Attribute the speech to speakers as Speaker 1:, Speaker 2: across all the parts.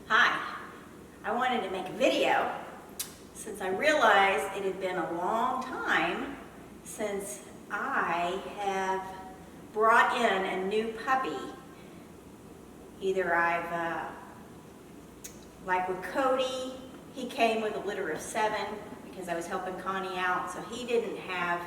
Speaker 1: Hi, I wanted to make a video since I realized it had been a long time since I have brought in a new puppy. Either like with Cody, he came with a litter of 7 because I was helping Connie out, so he didn't have,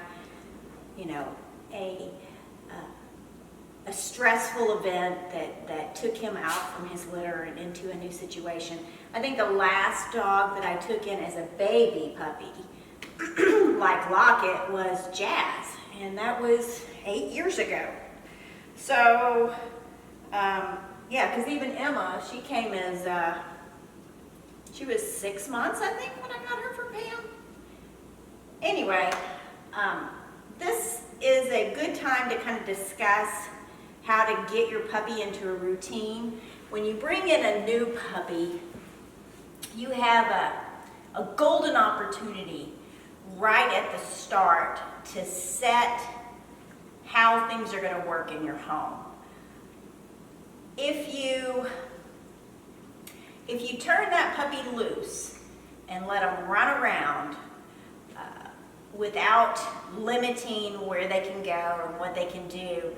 Speaker 1: a stressful event that took him out from his litter and into a new situation. I think the last dog that I took in as a baby puppy, like Lockett, was Jazz, and that was 8 years ago. So, yeah, because even Emma, she came as, she was 6 months, I think, when I got her from Pam. Anyway, this is a good time to kind of discuss how to get your puppy into a routine. When you bring in a new puppy, you have a golden opportunity right at the start to set how things are going to work in your home. If you turn that puppy loose and let them run around without limiting where they can go and what they can do,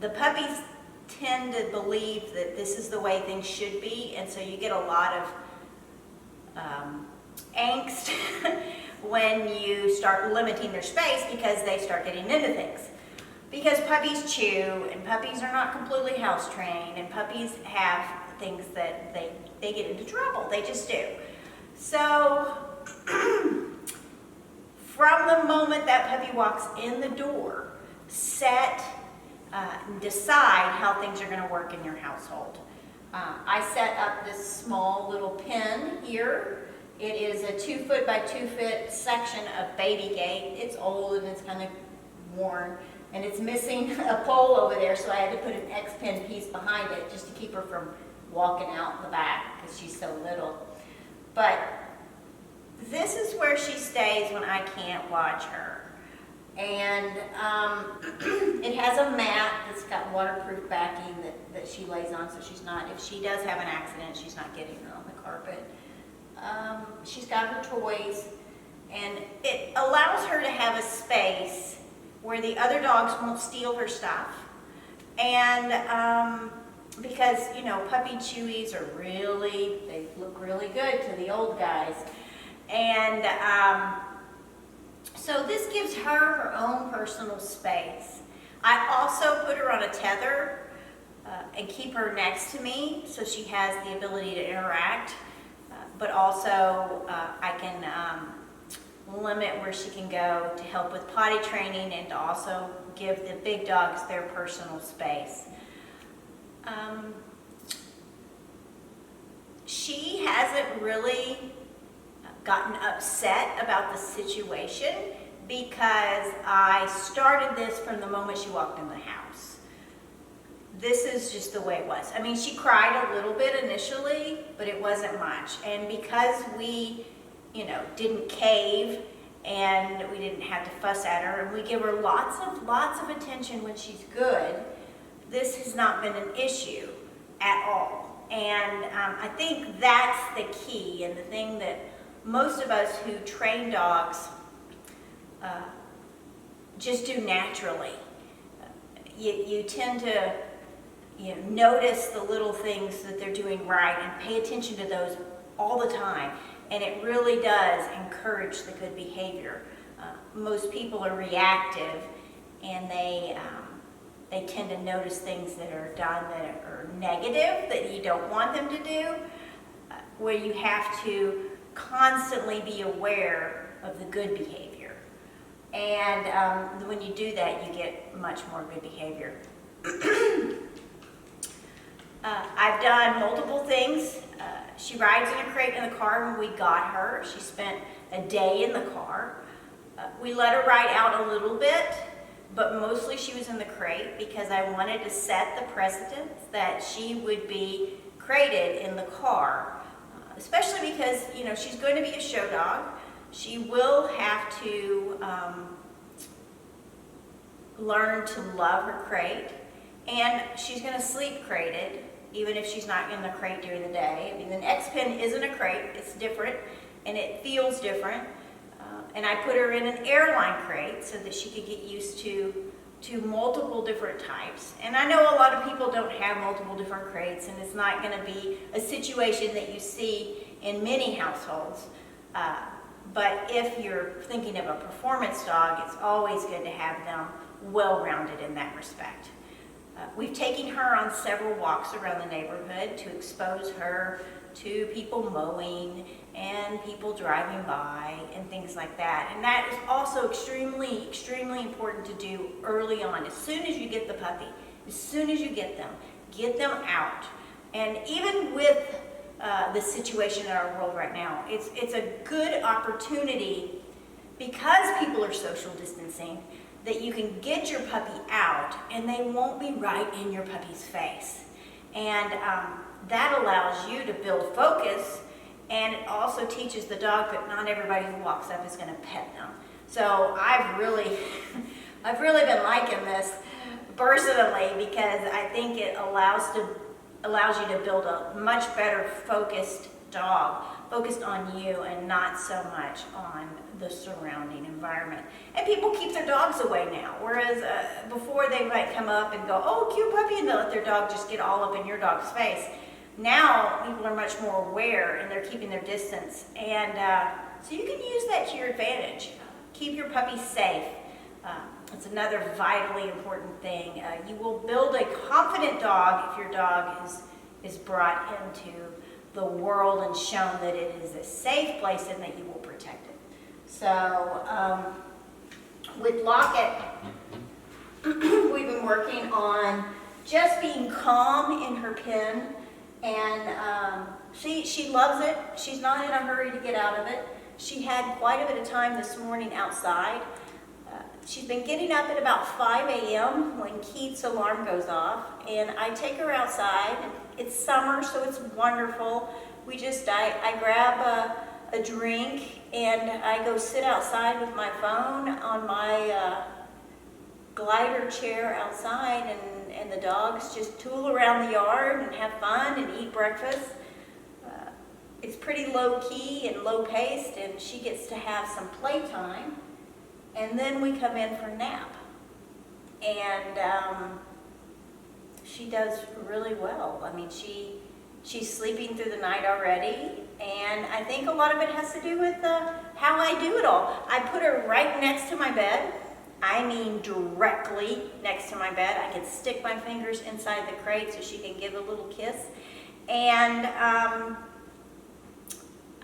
Speaker 1: the puppies tend to believe that this is the way things should be, and so you get a lot of angst when you start limiting their space because they start getting into things. Because puppies chew, and puppies are not completely house trained, and puppies have things that they get into trouble. They just do. So from the moment that puppy walks in the door, decide how things are going to work in your household. I set up this small little pen here. It is a 2 foot by 2 foot section of baby gate. It's old and it's kind of worn, and it's missing a pole over there, so I had to put an X-pin piece behind it just to keep her from walking out the back because she's so little. But this is where she stays when I can't watch her. And it has a mat that's got waterproof backing that she lays on, so she's not, if she does have an accident, she's not getting her on the carpet. She's got her toys, and it allows her to have a space where the other dogs won't steal her stuff. And because, puppy chewies are they look really good to the old guys. And so this gives her own personal space. I also put her on a tether and keep her next to me so she has the ability to interact, but also I can limit where she can go to help with potty training and to also give the big dogs their personal space. She hasn't really gotten upset about the situation because I started this from the moment she walked in the house. This is just the way it was. I mean, she cried a little bit initially, but it wasn't much. And because we, didn't cave and we didn't have to fuss at her, and we give her lots of attention when she's good, this has not been an issue at all. And I think that's the key, and the thing that most of us who train dogs just do naturally. You tend to notice the little things that they're doing right and pay attention to those all the time, and it really does encourage the good behavior. Most people are reactive, and they tend to notice things that are done that are negative, that you don't want them to do, where you have to constantly be aware of the good behavior. And when you do that, you get much more good behavior. I've done multiple things. She rides in a crate in the car when we got her. She spent a day in the car. We let her ride out a little bit, but mostly she was in the crate because I wanted to set the precedent that she would be crated in the car. Especially because, she's going to be a show dog. She will have to learn to love her crate, and she's going to sleep crated, even if she's not in the crate during the day. I mean, the X-Pen isn't a crate, it's different, and it feels different. And I put her in an airline crate so that she could get used to multiple different types. And I know a lot of people don't have multiple different crates, and it's not going to be a situation that you see in many households. But if you're thinking of a performance dog, it's always good to have them well-rounded in that respect. We've taken her on several walks around the neighborhood to expose her to people mowing and people driving by and things like that. And that is also extremely, extremely important to do early on. As soon as you get the puppy, as soon as you get them out. And even with the situation in our world right now, it's a good opportunity, because people are social distancing, that you can get your puppy out and they won't be right in your puppy's face. And that allows you to build focus, and it also teaches the dog that not everybody who walks up is going to pet them. So I've really been liking this personally, because I think it allows you to build a much better focused dog, focused on you and not so much on the surrounding environment. And people keep their dogs away now, whereas before they might come up and go, oh, cute puppy, and they'll let their dog just get all up in your dog's face. Now people are much more aware, and they're keeping their distance. And so you can use that to your advantage. Keep your puppy safe. It's another vitally important thing. You will build a confident dog if your dog is brought into the world and shown that it is a safe place and that you will protect it. So with Locket, we've been working on just being calm in her pen, and she loves it. She's not in a hurry to get out of it. She had quite a bit of time this morning outside. She's been getting up at about 5 a.m. when Keith's alarm goes off, and I take her outside. And it's summer, so it's wonderful. I grab a drink, and I go sit outside with my phone on my glider chair outside, and the dogs just tool around the yard and have fun and eat breakfast. It's pretty low-key and low-paced, and she gets to have some playtime. And then we come in for a nap. And she does really well. I mean, she's sleeping through the night already. And I think a lot of it has to do with how I do it all. I put her right next to my bed. I mean directly next to my bed. I can stick my fingers inside the crate so she can give a little kiss. And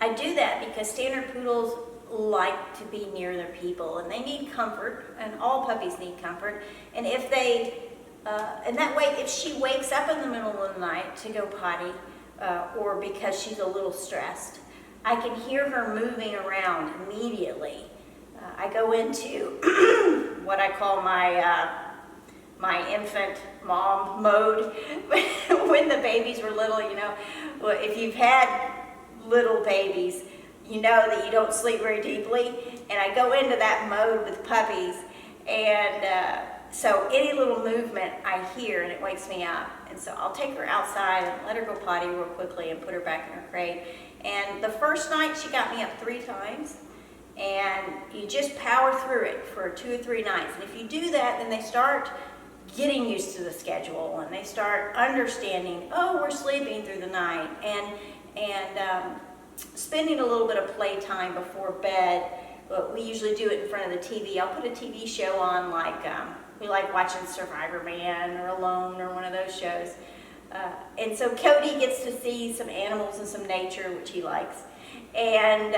Speaker 1: I do that because standard poodles like to be near their people, and they need comfort, and all puppies need comfort. And if they, and that way, if she wakes up in the middle of the night to go potty, or because she's a little stressed, I can hear her moving around immediately. I go into what I call my infant mom mode. When the babies were little, you know, if you've had little babies, you know that you don't sleep very deeply, and I go into that mode with puppies, and so any little movement I hear, and it wakes me up, and so I'll take her outside and let her go potty real quickly and put her back in her crate. And the first night she got me up 3 times, and you just power through it for 2 or 3 nights, and if you do that, then they start getting used to the schedule, and they start understanding, oh, we're sleeping through the night, and spending a little bit of playtime before bed. But we usually do it in front of the TV. I'll put a TV show on, like we like watching Survivor Man or Alone or one of those shows. And so Cody gets to see some animals and some nature, which he likes. And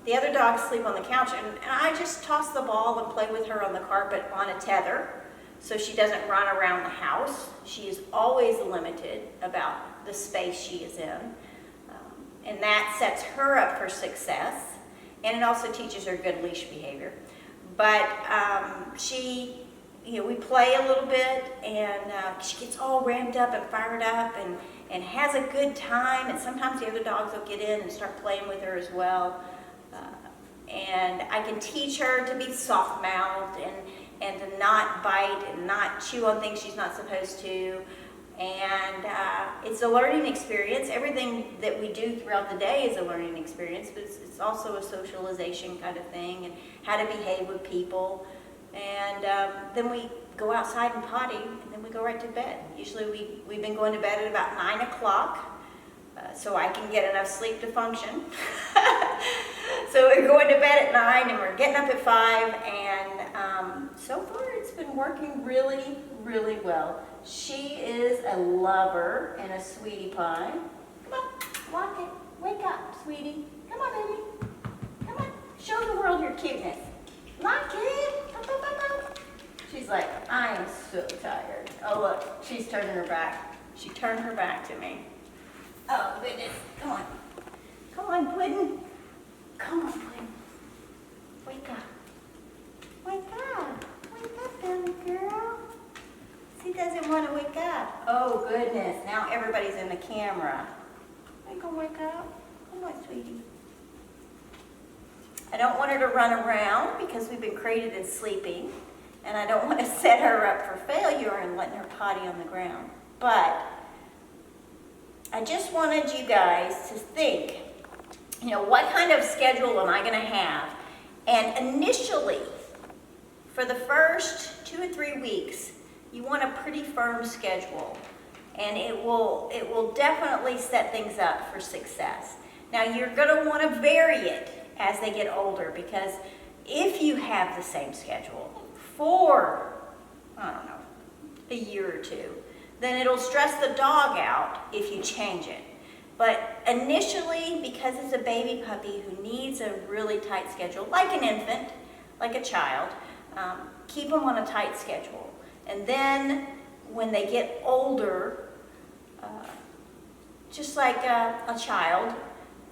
Speaker 1: the other dogs sleep on the couch, and I just toss the ball and play with her on the carpet on a tether so she doesn't run around the house. She is always limited about the space she is in. And that sets her up for success, and it also teaches her good leash behavior. But we play a little bit, and she gets all ramped up and fired up and has a good time, and sometimes the other dogs will get in and start playing with her as well. And I can teach her to be soft-mouthed and to not bite and not chew on things she's not supposed to. And it's a learning experience. Everything that we do throughout the day is a learning experience, but it's also a socialization kind of thing, and how to behave with people. And then we go outside and potty, and then we go right to bed. Usually we've been going to bed at about 9 o'clock, so I can get enough sleep to function. So we're going to bed at 9, and we're getting up at 5, and so far it's been working really, really well. She is a lover and a sweetie pie. Come on, walk it. Wake up, sweetie. Come on, baby. Come on, show the world your cuteness. Lock it. Up, up, up, up. She's like, I am so tired. Oh, look, she's turning her back. She turned her back to me. Oh, goodness. Come on. Come on, Puddin'. Come on, Puddin'. Wake up. Wake up. Wake up, baby girl. She doesn't want to wake up. Oh, goodness. Now everybody's in the camera. Are you going to wake up? Come on, sweetie. I don't want her to run around because we've been crated and sleeping. And I don't want to set her up for failure and letting her potty on the ground. But I just wanted you guys to think, what kind of schedule am I going to have? And initially, for the first 2 or 3 weeks, you want a pretty firm schedule. And it will definitely set things up for success. Now, you're going to want to vary it as they get older, because if you have the same schedule for, I don't know, a year or two, then it'll stress the dog out if you change it. But initially, because it's a baby puppy who needs a really tight schedule, like an infant, like a child, keep them on a tight schedule. And then when they get older, just like a child,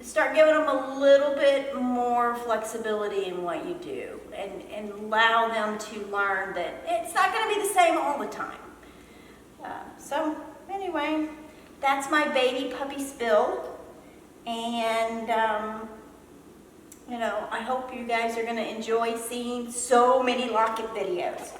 Speaker 1: start giving them a little bit more flexibility in what you do, and allow them to learn that it's not going to be the same all the time. So anyway, that's my baby puppy spill, and I hope you guys are going to enjoy seeing so many Lock It videos.